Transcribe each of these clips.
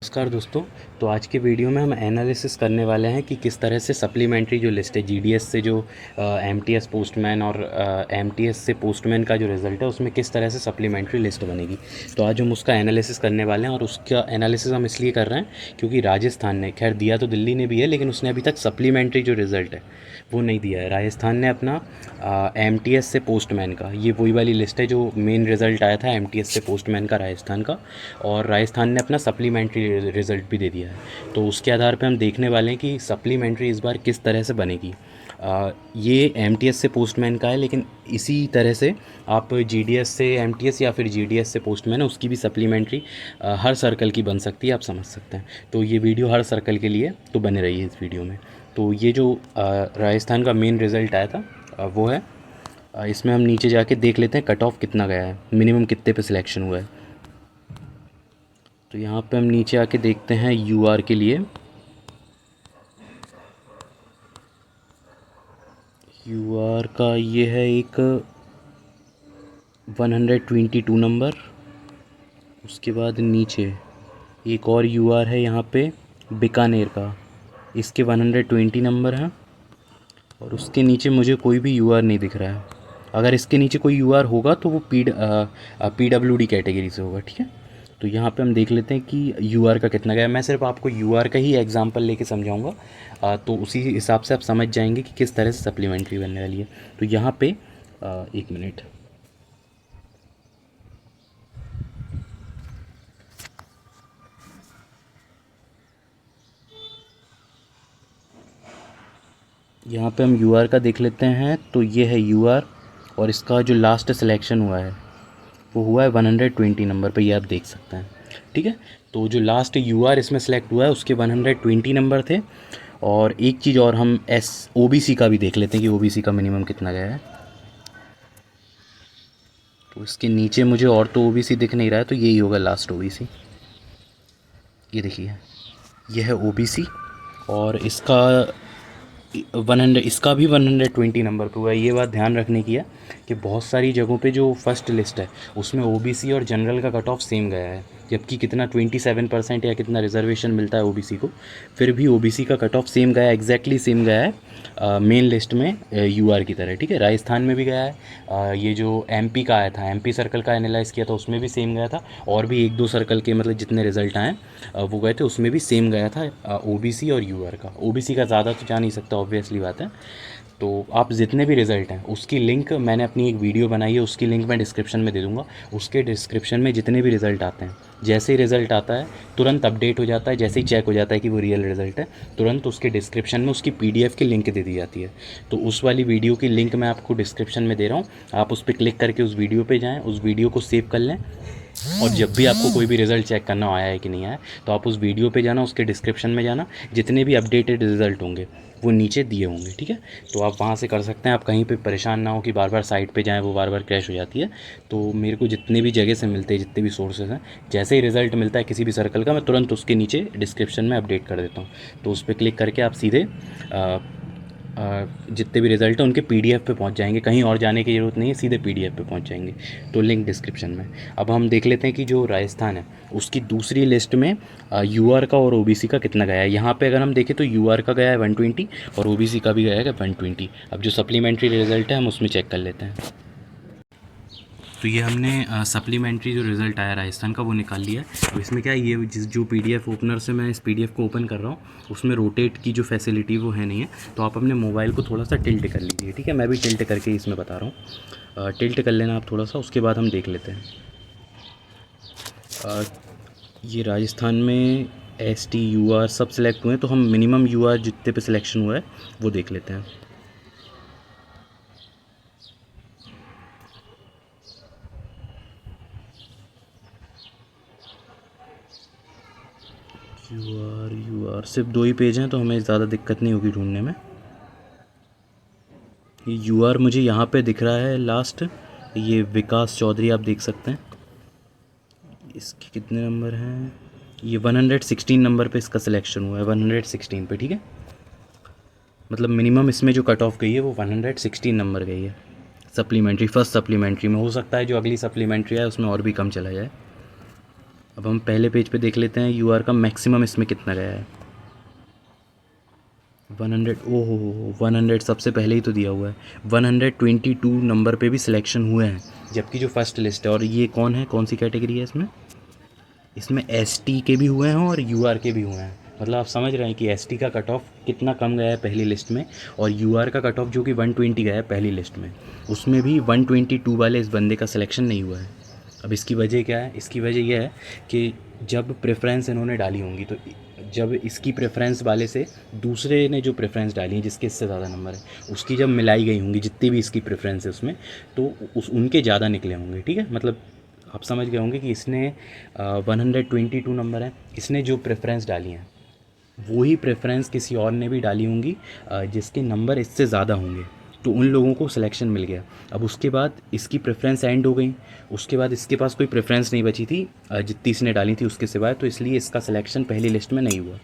नमस्कार दोस्तों। तो आज के वीडियो में हम एनालिसिस करने वाले हैं कि किस तरह से सप्लीमेंट्री जो लिस्ट है जीडीएस से जो एमटीएस पोस्टमैन और एमटीएस से पोस्टमैन का जो रिज़ल्ट है उसमें किस तरह से सप्लीमेंट्री लिस्ट बनेगी। तो आज हम उसका एनालिसिस करने वाले हैं और उसका एनालिसिस हम इसलिए कर रहे हैं क्योंकि राजस्थान ने, खैर दिया तो दिल्ली ने भी है, लेकिन उसने अभी तक सप्लीमेंट्री जो रिज़ल्ट है वो नहीं दिया है। राजस्थान ने अपना एमटीएस से पोस्टमैन का, ये वही वाली लिस्ट है जो मेन रिज़ल्ट आया था एमटीएस से पोस्टमैन का राजस्थान का, और राजस्थान ने अपना सप्लीमेंट्री रिज़ल्ट भी दे दिया है। तो उसके आधार पे हम देखने वाले हैं कि सप्लीमेंट्री इस बार किस तरह से बनेगी। ये एमटीएस से पोस्टमैन का है, लेकिन इसी तरह से आप जीडीएस से एमटीएस या फिर जीडीएस से पोस्टमैन है उसकी भी सप्लीमेंट्री हर सर्कल की बन सकती है, आप समझ सकते हैं। तो ये वीडियो हर सर्कल के लिए तो बने रही है इस वीडियो में। तो ये जो राजस्थान का मेन रिज़ल्ट आया था वो है, इसमें हम नीचे जाके देख लेते हैं कट ऑफ कितना गया है, मिनिमम कितने पे सिलेक्शन हुआ है। तो यहाँ पे हम नीचे आके देखते हैं यूआर के लिए। यूआर का ये है एक 122 नंबर। उसके बाद नीचे एक और यूआर है यहाँ पे बीकानेर का, इसके 120 नंबर हैं। और उसके नीचे मुझे कोई भी यूआर नहीं दिख रहा है। अगर इसके नीचे कोई यूआर होगा तो वो पीडब्ल्यूडी कैटेगरी से होगा, ठीक है। तो यहाँ पे हम देख लेते हैं कि यूआर का कितना गया। मैं सिर्फ आपको यूआर का ही एग्जांपल लेके समझाऊंगा, तो उसी हिसाब से आप समझ जाएंगे कि किस तरह से सप्लीमेंट्री बनने वाली है। तो यहाँ पे एक मिनट, यहाँ पे हम यूआर का देख लेते हैं। तो ये है यूआर और इसका जो लास्ट सिलेक्शन हुआ है वो हुआ है 120 नंबर पे, ये आप देख सकते हैं, ठीक है। तो जो लास्ट यूआर इसमें सेलेक्ट हुआ है उसके 120 नंबर थे। और एक चीज़ और, हम ओबीसी का भी देख लेते हैं कि ओबीसी का मिनिमम कितना गया है। तो इसके नीचे मुझे और तो ओबीसी दिख नहीं रहा है, तो यही होगा लास्ट ओबीसी। ये देखिए, ये है ओबीसी और इसका 100, इसका भी 120 नंबर पे हुआ है। ये बात ध्यान रखने की है कि बहुत सारी जगहों पे जो फर्स्ट लिस्ट है उसमें ओबीसी और जनरल का कट ऑफ सेम गया है, जबकि कितना 27% या कितना रिजर्वेशन मिलता है ओबीसी को, फिर भी ओबीसी का कट ऑफ सेम गया है, एग्जैक्टली सेम गया है मेन लिस्ट में यूआर की तरह, ठीक है। राजस्थान में भी गया है, ये जो एमपी का आया था, एमपी सर्कल का एनालाइज़ किया था उसमें भी सेम गया था, और भी एक दो सर्कल के मतलब जितने रिजल्ट आए वो गए थे उसमें भी सेम गया था ओबीसी और यूआर का। ओबीसी का ज़्यादा तो जा नहीं सकता, ऑब्वियसली बात है। तो आप जितने भी रिज़ल्ट हैं उसकी लिंक मैंने अपनी एक वीडियो बनाई है, उसकी लिंक मैं डिस्क्रिप्शन में दे दूँगा। उसके डिस्क्रिप्शन में जितने भी रिज़ल्ट आते हैं, जैसे ही रिज़ल्ट आता है तुरंत अपडेट हो जाता है, जैसे ही चेक हो जाता है कि वो रियल रिज़ल्ट है, तुरंत उसके डिस्क्रिप्शन में उसकी पीडीएफ की लिंक दे दी जाती है। तो उस वाली वीडियो की लिंक मैं आपको डिस्क्रिप्शन में दे रहा हूँ, आप उस पर क्लिक करके उस वीडियो पे जाएँ, उस वीडियो को सेव कर लें, और जब भी आपको कोई भी रिज़ल्ट चेक करना आया है कि नहीं आया तो आप उस वीडियो पे जाना, उसके डिस्क्रिप्शन में जाना, जितने भी अपडेटेड रिज़ल्ट होंगे वो नीचे दिए होंगे, ठीक है। तो आप वहाँ से कर सकते हैं, आप कहीं पे परेशान ना हो कि बार बार साइट पे जाएं, वो बार बार क्रैश हो जाती है। तो मेरे को जितने भी जगह से मिलते हैं, जितने भी सोर्सेज हैं, जैसे ही रिज़ल्ट मिलता है किसी भी सर्कल का, मैं तुरंत उसके नीचे डिस्क्रिप्शन में अपडेट कर देता हूँ। तो उस पर क्लिक करके आप सीधे जितने भी रिज़ल्ट हैं उनके पीडीएफ पे पहुंच जाएंगे, कहीं और जाने की ज़रूरत नहीं है, सीधे पीडीएफ पे पहुंच जाएंगे। तो लिंक डिस्क्रिप्शन में। अब हम देख लेते हैं कि जो राजस्थान है उसकी दूसरी लिस्ट में यूआर का और ओबीसी का कितना गया है। यहाँ पे अगर हम देखें तो यूआर का गया है 120 और ओबीसी का भी गया है 120। अब जो सप्लीमेंट्री रिज़ल्ट है हम उसमें चेक कर लेते हैं। तो ये हमने सप्लीमेंट्री जो रिज़ल्ट आया राजस्थान का वो निकाल लिया है। तो इसमें क्या है, ये जो पीडीएफ ओपनर से मैं इस पीडीएफ को ओपन कर रहा हूँ उसमें रोटेट की जो फैसिलिटी वो है नहीं है, तो आप अपने मोबाइल को थोड़ा सा टिल्ट कर लीजिए, ठीक है। मैं भी टिल्ट करके इसमें बता रहा हूँ, टिल्ट कर लेना आप थोड़ा सा, उसके बाद हम देख लेते हैं। ये राजस्थान में एसटी यूआर सब सिलेक्ट हुए हैं, तो हम मिनिमम यूआर जितने पे सिलेक्शन हुआ है वो देख लेते हैं। यूआर सिर्फ दो ही पेज हैं, तो हमें ज़्यादा दिक्कत नहीं होगी ढूंढने में। ये यूआर मुझे यहाँ पे दिख रहा है लास्ट, ये विकास चौधरी, आप देख सकते हैं। इसके कितने नंबर हैं, ये 116 नंबर पे इसका सिलेक्शन हुआ है, 116 पे, ठीक है। मतलब मिनिमम इसमें जो कट ऑफ गई है वो 116 नंबर गई है सप्लीमेंट्री, फर्स्ट सप्लीमेंट्री में। हो सकता है जो अगली सप्लीमेंट्री है उसमें और भी कम चला जाए। अब हम पहले पेज पे देख लेते हैं यूआर का मैक्सिमम इसमें कितना गया है। 100, ओहो 100 सबसे पहले ही तो दिया हुआ है। 122 नंबर पे भी सिलेक्शन हुए हैं, जबकि जो फर्स्ट लिस्ट है, और ये कौन है, कौन सी कैटेगरी है इसमें, इसमें एसटी के भी हुए हैं और यूआर के भी हुए हैं। मतलब आप समझ रहे हैं कि एसटी का कट ऑफ कितना कम गया है पहली लिस्ट में, और यूआर का कट ऑफ जो कि 120 गया है पहली लिस्ट में, उसमें भी 122 वाले इस बंदे का सिलेक्शन नहीं हुआ है। अब इसकी वजह क्या है, इसकी वजह यह है कि जब प्रेफरेंस इन्होंने डाली होंगी, तो जब इसकी प्रेफरेंस वाले से दूसरे ने जो प्रेफरेंस डाली है जिसके इससे ज़्यादा नंबर है, उसकी जब मिलाई गई होंगी जितनी भी इसकी प्रेफरेंस है उसमें, तो उस उनके ज़्यादा निकले होंगे। ठीक है, मतलब आप समझ गए होंगे कि इसने 122 नंबर है, इसने जो प्रेफरेंस डाली हैं वही प्रेफरेंस किसी और ने भी डाली होंगी जिसके नंबर इससे ज़्यादा होंगे, तो उन लोगों को सिलेक्शन मिल गया। अब उसके बाद इसकी प्रेफरेंस एंड हो गई, उसके बाद इसके पास कोई प्रेफरेंस नहीं बची थी जितनी इसने डाली थी उसके सिवाय, तो इसलिए इसका सिलेक्शन पहली लिस्ट में नहीं हुआ।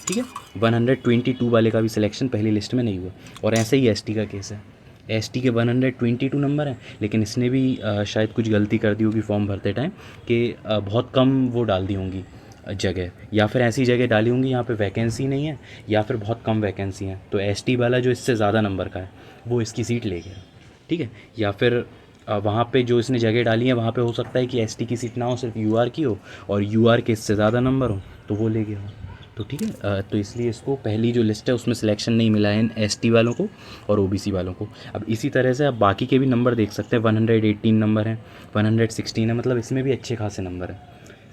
ठीक है, 122 वाले का भी सिलेक्शन पहली लिस्ट में नहीं हुआ। और ऐसे ही एसटी का केस है, एसटी के 122 नंबर हैं, लेकिन इसने भी शायद कुछ गलती कर दी होगी फॉर्म भरते टाइम कि बहुत कम वो डाल दी होंगी जगह, या फिर ऐसी जगह डाली होंगी यहाँ पे वैकेंसी नहीं है, या फिर बहुत कम वैकेंसी हैं, तो एसटी वाला जो इससे ज़्यादा नंबर का है वो इसकी सीट ले गया। ठीक है, या फिर वहाँ पे जो इसने जगह डाली है वहाँ पे हो सकता है कि एसटी की सीट ना हो, सिर्फ यूआर की हो, और यूआर के इससे ज़्यादा नंबर हो तो वो ले गया हो। तो ठीक है, तो इसलिए इसको पहली जो लिस्ट है उसमें सिलेक्शन नहीं मिला है एसटी वालों को और ओबीसी वालों को। अब इसी तरह से आप बाकी के भी नंबर देख सकते हैं, 118 नंबर है, 116 है, मतलब इसमें भी अच्छे खासे नंबर हैं।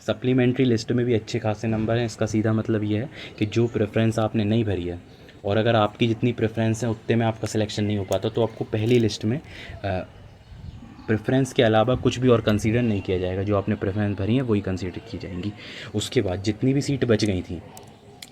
सप्लीमेंट्री लिस्ट में भी अच्छे खासे नंबर हैं। इसका सीधा मतलब ये है कि जो प्रेफरेंस आपने नहीं भरी है, और अगर आपकी जितनी प्रेफरेंस है उतने में आपका सिलेक्शन नहीं हो पाता, तो आपको पहली लिस्ट में प्रेफरेंस के अलावा कुछ भी और कंसीडर नहीं किया जाएगा, जो आपने प्रेफरेंस भरी है वही कंसीडर की जाएंगी। उसके बाद जितनी भी सीट बच गई थी,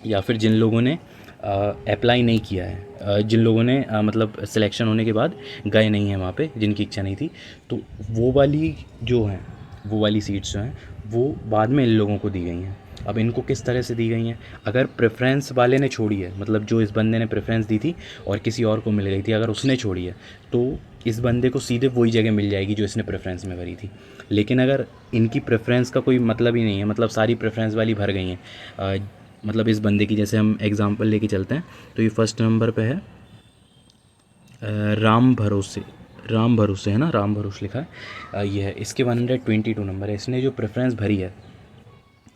या फिर जिन लोगों ने अप्लाई नहीं किया है, जिन लोगों ने मतलब सिलेक्शन होने के बाद गए नहीं हैं वहाँ पे, जिनकी इच्छा नहीं थी, तो वो वाली जो हैं, वो वाली सीट्स जो हैं वो बाद में इन लोगों को दी गई हैं। अब इनको किस तरह से दी गई हैं, अगर प्रेफरेंस वाले ने छोड़ी है, मतलब जो इस बंदे ने प्रेफरेंस दी थी और किसी और को मिल गई थी, अगर उसने छोड़ी है तो इस बंदे को सीधे वही जगह मिल जाएगी जो इसने प्रेफरेंस में भरी थी। लेकिन अगर इनकी प्रेफरेंस का कोई मतलब ही नहीं है, मतलब सारी प्रेफरेंस वाली भर गई हैं, मतलब इस बंदे की जैसे हम एग्ज़ाम्पल लेके चलते हैं, तो ये फर्स्ट नंबर पे है राम भरोसे, राम भरोसे है ना, राम भरोसे लिखा है, ये है, इसके 122 नंबर है। इसने जो प्रेफरेंस भरी है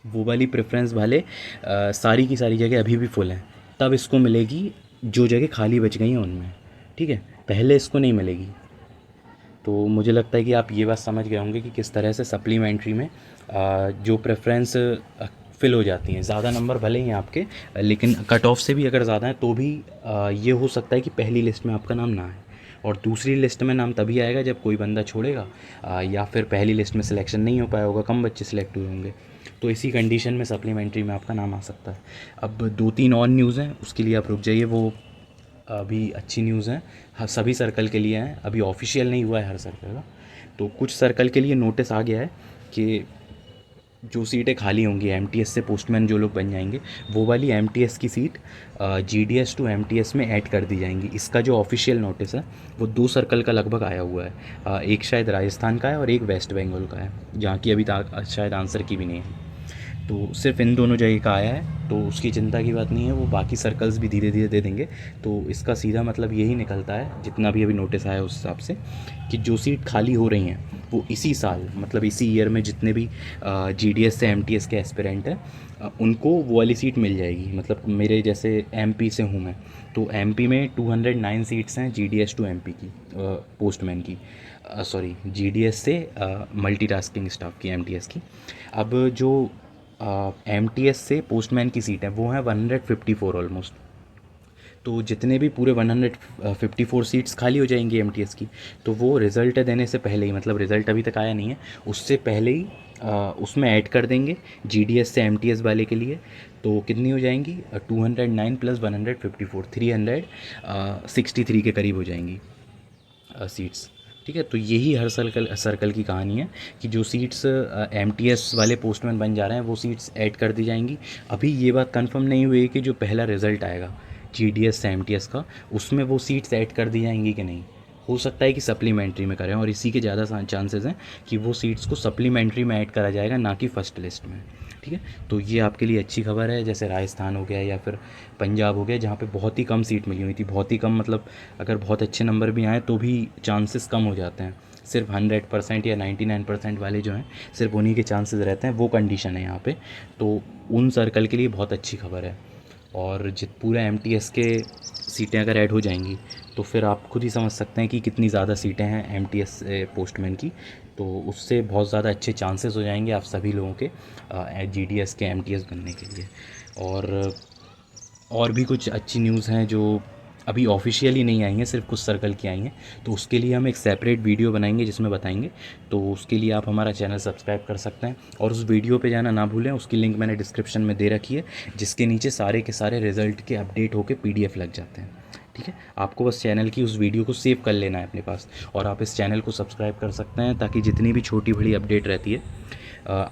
वो वाली प्रेफरेंस वाले सारी की सारी जगह अभी भी फुल हैं, तब इसको मिलेगी जो जगह खाली बच गई हैं उनमें। ठीक है, पहले इसको नहीं मिलेगी। तो मुझे लगता है कि आप ये बात समझ गए होंगे कि किस तरह से सप्लीमेंट्री में जो प्रेफरेंस फिल हो जाती हैं, ज़्यादा नंबर भले ही आपके, लेकिन कट ऑफ से भी अगर ज़्यादा है तो भी ये हो सकता है कि पहली लिस्ट में आपका नाम ना आए, और दूसरी लिस्ट में नाम तभी आएगा जब कोई बंदा छोड़ेगा, या फिर पहली लिस्ट में सिलेक्शन नहीं हो पाया होगा, कम बच्चे सिलेक्ट हुए होंगे, तो इसी कंडीशन में सप्लीमेंट्री में आपका नाम आ सकता है। अब 2-3 और न्यूज़ हैं, उसके लिए आप रुक जाइए, वो अभी अच्छी न्यूज़ हैं, सभी सर्कल के लिए हैं, अभी ऑफिशियल नहीं हुआ है हर सर्कल का। तो कुछ सर्कल के लिए नोटिस आ गया है कि जो सीटें खाली होंगी एमटीएस से पोस्टमैन जो लोग बन जाएंगे, वो वाली एमटीएस की सीट जीडीएस टू एमटीएस में ऐड कर दी जाएंगी। इसका जो ऑफिशियल नोटिस है वो 2 सर्कल का लगभग आया हुआ है, एक शायद राजस्थान का है और एक वेस्ट बंगाल का है, जहाँ की अभी तक शायद आंसर की भी नहीं है। तो सिर्फ इन दोनों जगह का आया है, तो उसकी चिंता की बात नहीं है, वो बाकी सर्कल्स भी धीरे धीरे दे देंगे। तो इसका सीधा मतलब यही निकलता है, जितना भी अभी नोटिस आया उस हिसाब से, कि जो सीट खाली हो रही हैं वो इसी साल, मतलब इसी ईयर में जितने भी जीडीएस से एमटीएस के एस्पिरेंट हैं उनको वो वाली सीट मिल जाएगी। मतलब मेरे जैसे एमपी से हूँ मैं, तो एमपी में 209 सीट्स हैं जीडीएस टू एमपी की, पोस्टमैन की, सॉरी जीडीएस से मल्टीटास्किंग स्टाफ की, एमटीएस की। अब जो एमटीएस से पोस्टमैन की सीट है वो है 154 ऑलमोस्ट। तो जितने भी पूरे 154 सीट्स खाली हो जाएंगी एमटीएस की, तो वो रिज़ल्ट देने से पहले ही, मतलब रिज़ल्ट अभी तक आया नहीं है, उससे पहले ही उसमें ऐड कर देंगे जीडीएस से एमटीएस वाले के लिए। तो कितनी हो जाएंगी, 209 प्लस 154, 363 के करीब हो जाएंगी सीट्स। ठीक है, तो यही हर सर्कल की कहानी है कि जो सीट्स एमटीएस वाले पोस्टमैन बन जा रहे हैं वो सीट्स ऐड कर दी जाएंगी। अभी ये बात कंफर्म नहीं हुई है कि जो पहला रिज़ल्ट आएगा जीडीएस से एमटीएस का, उसमें वो सीट्स ऐड कर दी जाएंगी कि नहीं। हो सकता है कि सप्लीमेंट्री में करें, और इसी के ज़्यादा चांसेस हैं कि वो सीट्स को सप्लीमेंट्री में ऐड करा जाएगा, ना कि फ़र्स्ट लिस्ट में। ठीक है, तो ये आपके लिए अच्छी खबर है। जैसे राजस्थान हो गया या फिर पंजाब हो गया, जहाँ पे बहुत ही कम सीट मिली हुई थी, बहुत ही कम, मतलब अगर बहुत अच्छे नंबर भी आए तो भी चांसेस कम हो जाते हैं। सिर्फ 100% या 99% वाले जो हैं, सिर्फ उन्हीं के चांसेस रहते हैं, वो कंडीशन है यहाँ पे। तो उन सर्कल के लिए बहुत अच्छी खबर है। और जित पूरा एमटीएस के सीटें अगर ऐड हो जाएंगी तो फिर आप खुद ही समझ सकते हैं कि कितनी ज़्यादा सीटें हैं एमटीएस पोस्टमैन की। तो उससे बहुत ज़्यादा अच्छे चांसेस हो जाएंगे आप सभी लोगों के जीडीएस के एमटीएस बनने के लिए। और और भी कुछ अच्छी न्यूज़ हैं जो अभी ऑफिशियली नहीं आई हैं, सिर्फ कुछ सर्कल की आई हैं। तो उसके लिए हम एक सेपरेट वीडियो बनाएंगे जिसमें बताएंगे। तो उसके लिए आप हमारा चैनल सब्सक्राइब कर सकते हैं और उस वीडियो पे जाना ना भूलें। उसकी लिंक मैंने डिस्क्रिप्शन में दे रखी है, जिसके नीचे सारे के सारे रिजल्ट के अपडेट होके पीडीएफ लग जाते हैं। ठीक है, आपको बस चैनल की उस वीडियो को सेव कर लेना है अपने पास, और आप इस चैनल को सब्सक्राइब कर सकते हैं ताकि जितनी भी छोटी बड़ी अपडेट रहती है,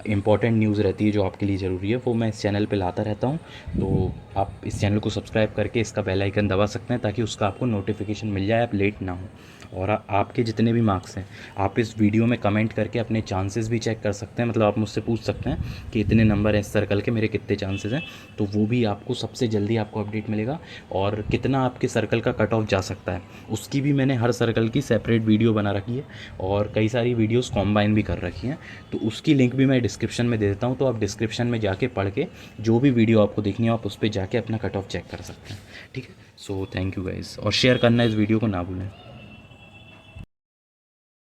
इम्पॉर्टेंट न्यूज़ रहती है जो आपके लिए ज़रूरी है, वो मैं इस चैनल पे लाता रहता हूँ। तो आप इस चैनल को सब्सक्राइब करके इसका बेल आइकन दबा सकते हैं ताकि उसका आपको नोटिफिकेशन मिल जाए, आप लेट ना हो। और आपके जितने भी मार्क्स हैं, आप इस वीडियो में कमेंट करके अपने चांसेस भी चेक कर सकते हैं। मतलब आप मुझसे पूछ सकते हैं कि इतने नंबर हैं इस सर्कल के, मेरे कितने चांसेस हैं, तो वो भी आपको सबसे जल्दी आपको अपडेट मिलेगा। और कितना आपके सर्कल का कट ऑफ जा सकता है, उसकी भी मैंने हर सर्कल की सेपरेट वीडियो बना रखी है, और कई सारी वीडियोस कॉम्बाइन भी कर रखी हैं। तो उसकी लिंक भी मैं डिस्क्रिप्शन में दे देता हूँ, तो आप डिस्क्रिप्शन में जाके पढ़ के जो भी वीडियो आपको देखनी हो आप उस पर जाके अपना कट ऑफ चेक कर सकते हैं। ठीक है, सो थैंक यू गाइस, और शेयर करना इस वीडियो को ना भूलें।